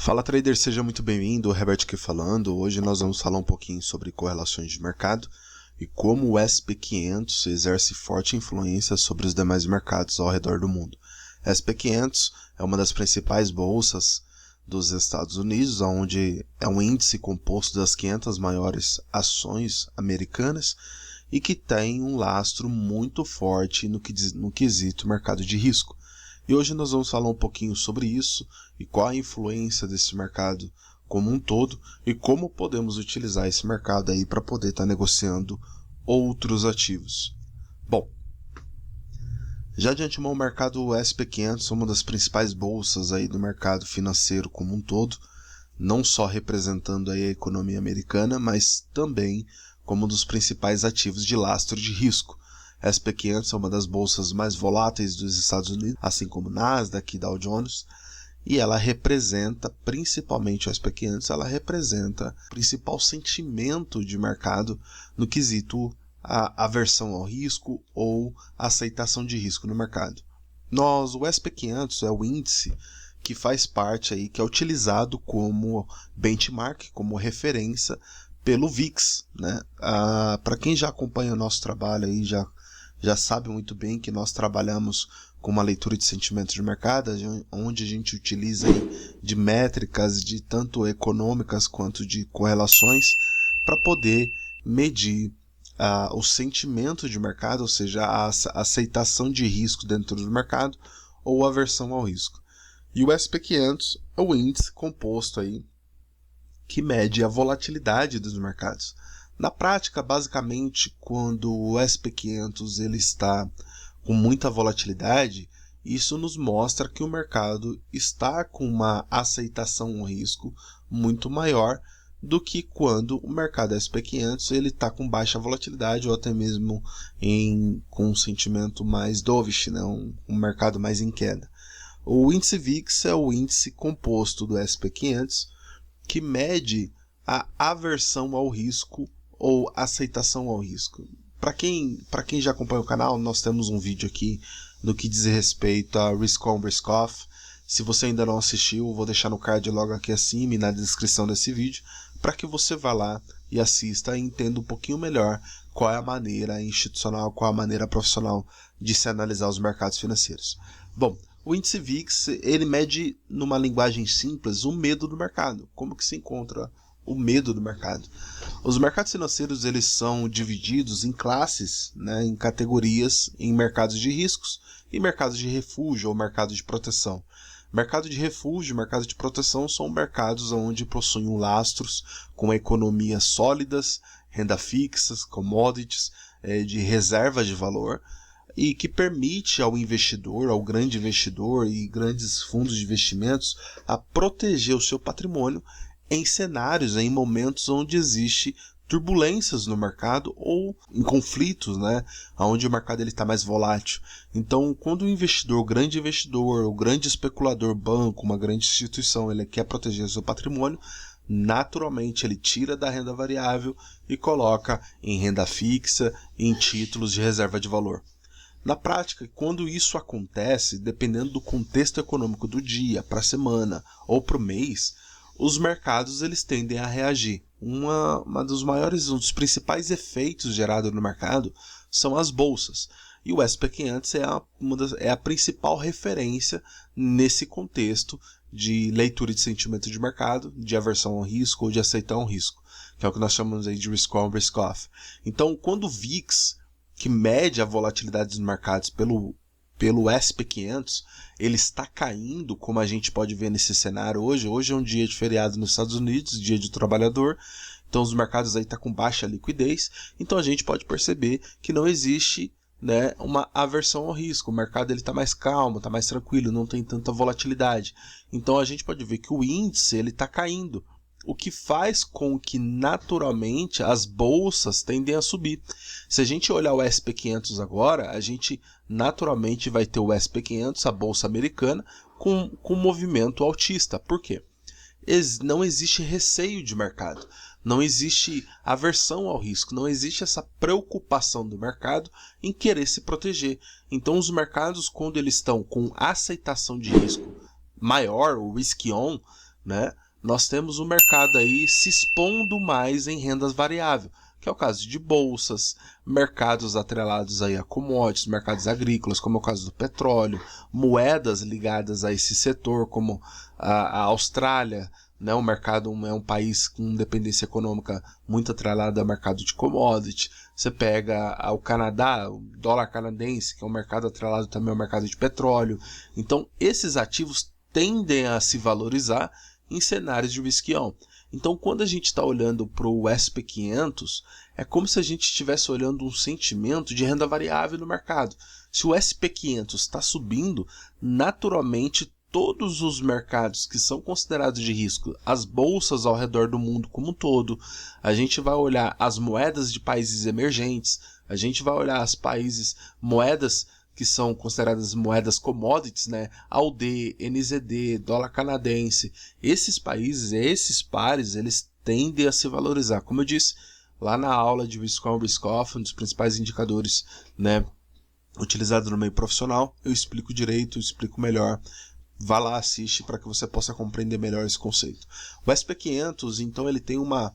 Fala trader, seja muito bem-vindo, o Herbert aqui falando. Hoje nós vamos falar um pouquinho sobre correlações de mercado e como o SP500 exerce forte influência sobre os demais mercados ao redor do mundo. SP500 é uma das principais bolsas dos Estados Unidos, onde é um índice composto das 500 maiores ações americanas e que tem um lastro muito forte no quesito mercado de risco. E hoje nós vamos falar um pouquinho sobre isso e qual a influência desse mercado como um todo e como podemos utilizar esse mercado aí para poder estar negociando outros ativos. Bom, já de antemão o mercado SP500 é uma das principais bolsas aí do mercado financeiro como um todo, não só representando aí a economia americana, mas também como um dos principais ativos de lastro de risco. A SP500 é uma das bolsas mais voláteis dos Estados Unidos, assim como Nasdaq e Dow Jones, e ela representa, principalmente a SP500, ela representa o principal sentimento de mercado no quesito a aversão ao risco ou aceitação de risco no mercado. O SP500 é o índice que faz parte aí, que é utilizado como benchmark, como referência pelo VIX, né? Para quem já acompanha o nosso trabalho aí, já sabe muito bem que nós trabalhamos com uma leitura de sentimentos de mercado, onde a gente utiliza aí de métricas de tanto econômicas quanto de correlações para poder medir o sentimento de mercado, ou seja, a aceitação de risco dentro do mercado ou aversão ao risco. E o SP500 é o índice composto aí que mede a volatilidade dos mercados. Na prática, basicamente, quando o SP500 ele está com muita volatilidade, isso nos mostra que o mercado está com uma aceitação ao risco muito maior do que quando o mercado SP500 ele está com baixa volatilidade ou até mesmo com um sentimento mais dovish, né? um mercado mais em queda. O índice VIX é o índice composto do SP500 que mede a aversão ao risco ou aceitação ao risco. Para quem já acompanha o canal, nós temos um vídeo aqui no que diz respeito a Risk On, Risk Off. Se você ainda não assistiu, vou deixar no card logo aqui acima e na descrição desse vídeo, para que você vá lá e assista e entenda um pouquinho melhor qual é a maneira institucional, qual é a maneira profissional de se analisar os mercados financeiros. Bom, o índice VIX, ele mede, numa linguagem simples, o medo do mercado. Como que se encontra o medo do mercado? Os mercados financeiros eles são divididos em classes, né, em categorias, em mercados de riscos e mercados de refúgio ou mercado de proteção. Mercado de refúgio e mercado de proteção são mercados onde possuem lastros com economias sólidas, renda fixa, commodities, de reserva de valor, e que permite ao investidor, ao grande investidor e grandes fundos de investimentos a proteger o seu patrimônio em cenários, em momentos onde existe turbulências no mercado ou em conflitos, né, onde o mercado está mais volátil. Então, quando o investidor, o grande investidor, o grande especulador, banco, uma grande instituição, ele quer proteger o seu patrimônio, naturalmente ele tira da renda variável e coloca em renda fixa, em títulos de reserva de valor. Na prática, quando isso acontece, dependendo do contexto econômico do dia, para a semana ou para o mês, os mercados eles tendem a reagir. Um dos principais efeitos gerados no mercado são as bolsas. E o SP500 é a principal referência nesse contexto de leitura de sentimento de mercado, de aversão ao risco ou de aceitar um risco, que é o que nós chamamos aí de risk on, risk off. Então, quando o VIX, que mede a volatilidade dos mercados pelo SP500, ele está caindo, como a gente pode ver nesse cenário hoje. Hoje é um dia de feriado nos Estados Unidos, dia do trabalhador, então os mercados aí estão com baixa liquidez, então a gente pode perceber que não existe, né, uma aversão ao risco, o mercado está mais calmo, está mais tranquilo, não tem tanta volatilidade, então a gente pode ver que o índice está caindo, o que faz com que naturalmente as bolsas tendem a subir. Se a gente olhar o SP500 agora, a gente naturalmente vai ter o SP500, a bolsa americana, com movimento altista. Por quê? Não existe receio de mercado, não existe aversão ao risco, não existe essa preocupação do mercado em querer se proteger. Então os mercados, quando eles estão com aceitação de risco maior, o risk on, né, nós temos o mercado aí se expondo mais em rendas variáveis, que é o caso de bolsas, mercados atrelados aí a commodities, mercados agrícolas, como é o caso do petróleo, moedas ligadas a esse setor, como a Austrália, né, o mercado é um país com dependência econômica muito atrelada ao mercado de commodity. Você pega o Canadá, o dólar canadense, que é um mercado atrelado também ao mercado de petróleo. Então, esses ativos tendem a se valorizar em cenários de risco-on. Então, quando a gente está olhando para o SP500, é como se a gente estivesse olhando um sentimento de renda variável no mercado. Se o SP500 está subindo, naturalmente todos os mercados que são considerados de risco, as bolsas ao redor do mundo como um todo, a gente vai olhar as moedas de países emergentes, a gente vai olhar as moedas que são consideradas moedas commodities, né? AUD, NZD, dólar canadense. Esses países, esses pares, eles tendem a se valorizar. Como eu disse lá na aula de risk-on, risk-off, um dos principais indicadores, né, utilizado no meio profissional, eu explico direito, eu explico melhor. Vá lá, assiste para que você possa compreender melhor esse conceito. O SP500, então, ele tem uma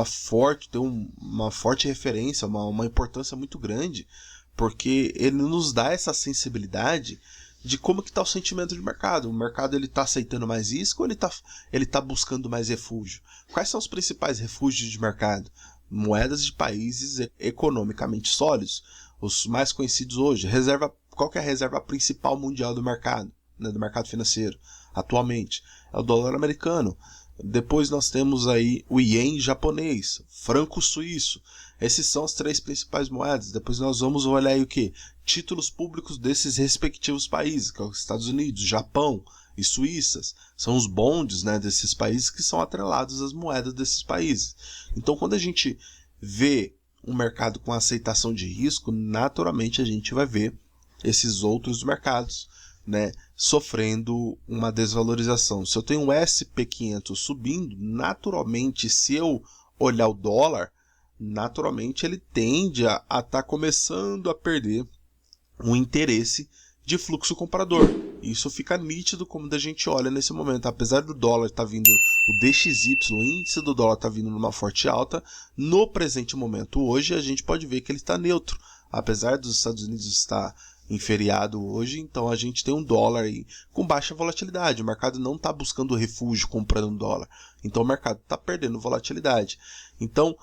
forte referência, uma importância muito grande, porque ele nos dá essa sensibilidade de como que está o sentimento de mercado. O mercado está aceitando mais risco ou ele tá buscando mais refúgio? Quais são os principais refúgios de mercado? Moedas de países economicamente sólidos. Os mais conhecidos hoje. Qual que é a reserva principal mundial do mercado? Né, do mercado financeiro, atualmente, é o dólar americano. Depois nós temos aí o ien japonês, franco suíço. Esses são as três principais moedas. Depois nós vamos olhar aí o que? Títulos públicos desses respectivos países, que é os Estados Unidos, Japão e Suíças. São os bonds, né, desses países que são atrelados às moedas desses países. Então, quando a gente vê um mercado com aceitação de risco, naturalmente a gente vai ver esses outros mercados, né, sofrendo uma desvalorização. Se eu tenho um SP500 subindo, naturalmente, se eu olhar o dólar, naturalmente ele tende a estar começando a perder um interesse de fluxo comprador. Isso fica nítido como a gente olha nesse momento. Apesar do dólar estar vindo, o DXY, o índice do dólar está vindo numa forte alta, no presente momento hoje a gente pode ver que ele está neutro. Apesar dos Estados Unidos estar em feriado hoje, então a gente tem um dólar aí com baixa volatilidade. O mercado não está buscando refúgio comprando um dólar, então o mercado está perdendo volatilidade. Então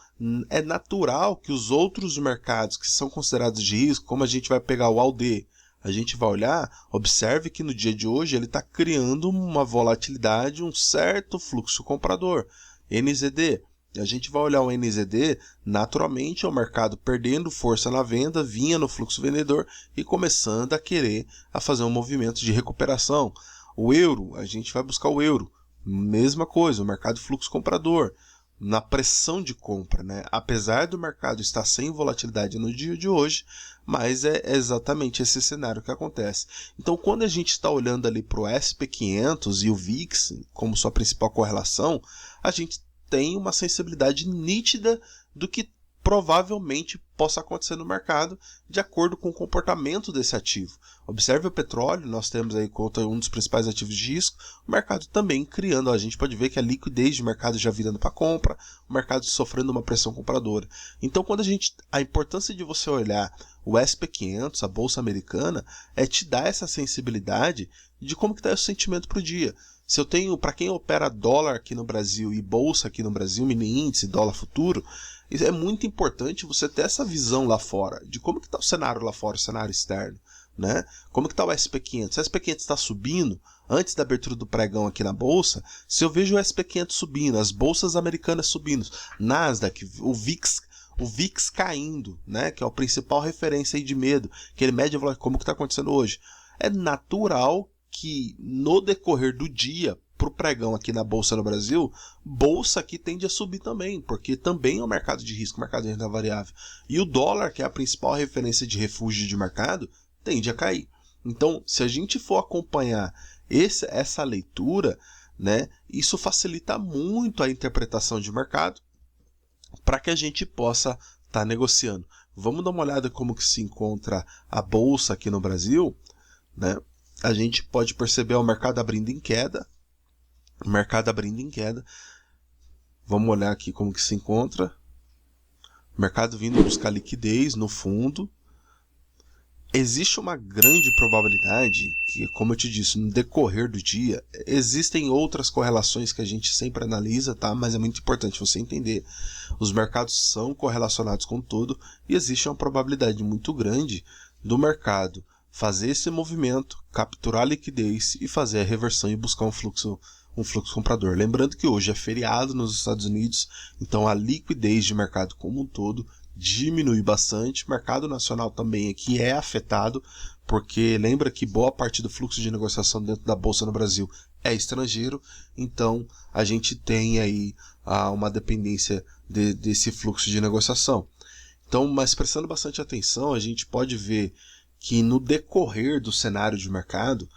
é natural que os outros mercados que são considerados de risco, como a gente vai pegar o AUD, a gente vai olhar, observe que no dia de hoje ele está criando uma volatilidade, um certo fluxo comprador. NZD, a gente vai olhar o NZD, naturalmente é o mercado perdendo força na venda, vinha no fluxo vendedor e começando a querer fazer um movimento de recuperação. O euro, a gente vai buscar o euro, mesma coisa, o mercado fluxo comprador, na pressão de compra, né? Apesar do mercado estar sem volatilidade no dia de hoje, mas é exatamente esse cenário que acontece. Então, quando a gente está olhando ali para o SP500 e o VIX como sua principal correlação, a gente tem uma sensibilidade nítida do que provavelmente possa acontecer no mercado de acordo com o comportamento desse ativo. Observe o petróleo, nós temos aí contra um dos principais ativos de risco, o mercado também criando, a gente pode ver que a liquidez de mercado já virando para compra, o mercado sofrendo uma pressão compradora. Então, a importância de você olhar o SP500, a bolsa americana, é te dar essa sensibilidade de como que está o sentimento para o dia. Se eu tenho, para quem opera dólar aqui no Brasil e bolsa aqui no Brasil, mini índice, dólar futuro, é muito importante você ter essa visão lá fora, de como que está o cenário lá fora, o cenário externo, né? Como que está o SP500? Se o SP500 está subindo, antes da abertura do pregão aqui na bolsa, se eu vejo o SP500 subindo, as bolsas americanas subindo, Nasdaq, o VIX caindo, né? Que é a principal referência aí de medo, que ele mede como que está acontecendo hoje. É natural que no decorrer do dia, para o pregão aqui na Bolsa no Brasil, bolsa aqui tende a subir também, porque também é um mercado de risco, mercado de renda variável. E o dólar, que é a principal referência de refúgio de mercado, tende a cair. Então, se a gente for acompanhar essa leitura, né, isso facilita muito a interpretação de mercado para que a gente possa estar negociando. Vamos dar uma olhada como que se encontra a Bolsa aqui no Brasil, né? A gente pode perceber o mercado abrindo em queda, O mercado abrindo em queda. Vamos olhar aqui como que se encontra. O mercado vindo buscar liquidez no fundo. Existe uma grande probabilidade que, como eu te disse, no decorrer do dia, existem outras correlações que a gente sempre analisa, tá? Mas é muito importante você entender. Os mercados são correlacionados com tudo e existe uma probabilidade muito grande do mercado fazer esse movimento, capturar a liquidez e fazer a reversão e buscar um fluxo comprador. Lembrando que hoje é feriado nos Estados Unidos, então a liquidez de mercado como um todo diminui bastante. O mercado nacional também aqui é afetado, porque lembra que boa parte do fluxo de negociação dentro da Bolsa no Brasil é estrangeiro, então a gente tem aí uma dependência desse fluxo de negociação. Então, mas prestando bastante atenção, a gente pode ver que no decorrer do cenário de mercado,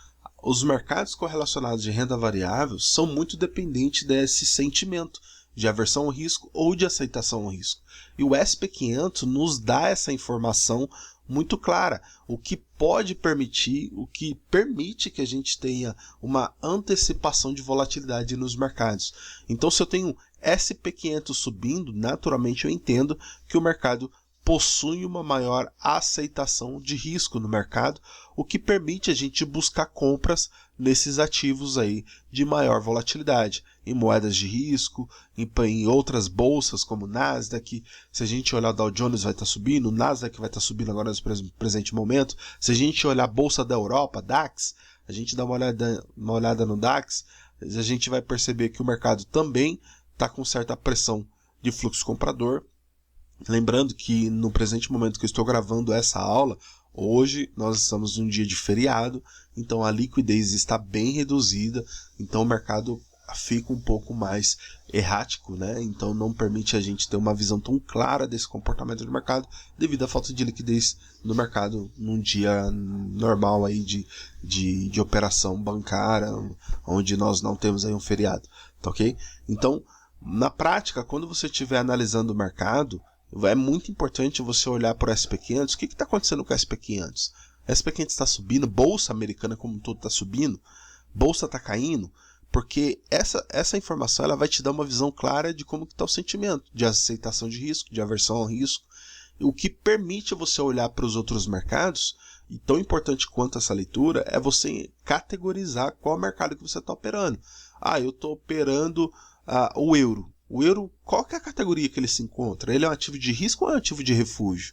os mercados correlacionados de renda variável são muito dependentes desse sentimento de aversão ao risco ou de aceitação ao risco. E o SP500 nos dá essa informação muito clara, o que pode permitir, o que permite que a gente tenha uma antecipação de volatilidade nos mercados. Então, se eu tenho SP500 subindo, naturalmente eu entendo que o mercado possui uma maior aceitação de risco no mercado, o que permite a gente buscar compras nesses ativos aí de maior volatilidade, em moedas de risco, em outras bolsas como Nasdaq. Se a gente olhar o Dow Jones vai estar subindo, o Nasdaq vai estar subindo agora no presente momento. Se a gente olhar a Bolsa da Europa, DAX, a gente dá uma olhada no DAX, a gente vai perceber que o mercado também está com certa pressão de fluxo comprador. Lembrando que no presente momento que eu estou gravando essa aula, hoje nós estamos num dia de feriado, então a liquidez está bem reduzida, então o mercado fica um pouco mais errático, né? Então não permite a gente ter uma visão tão clara desse comportamento do mercado devido à falta de liquidez no mercado num dia normal aí de operação bancária, onde nós não temos aí um feriado, tá ok? Então, na prática, quando você estiver analisando o mercado, é muito importante você olhar para o SP500. O que está acontecendo com o SP500? O SP500 está subindo, bolsa americana como um todo está subindo, bolsa está caindo, porque essa informação ela vai te dar uma visão clara de como está o sentimento de aceitação de risco, de aversão ao risco, o que permite você olhar para os outros mercados. E tão importante quanto essa leitura é você categorizar qual mercado que você está operando. Eu estou operando o euro. O euro, qual que é a categoria que ele se encontra? Ele é um ativo de risco ou é um ativo de refúgio?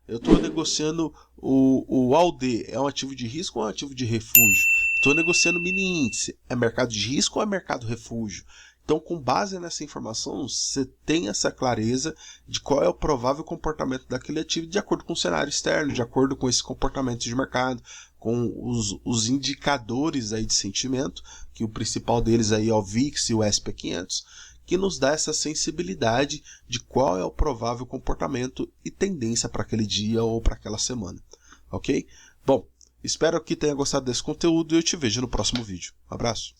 Eu estou negociando o AUD, é um ativo de risco ou é um ativo de refúgio? Estou negociando mini índice, é mercado de risco ou é mercado refúgio? Então, com base nessa informação, você tem essa clareza de qual é o provável comportamento daquele ativo de acordo com o cenário externo, de acordo com esse comportamento de mercado, com os indicadores aí de sentimento, que o principal deles aí é o VIX e o SP500, que nos dá essa sensibilidade de qual é o provável comportamento e tendência para aquele dia ou para aquela semana, ok? Bom, espero que tenha gostado desse conteúdo e eu te vejo no próximo vídeo. Um abraço!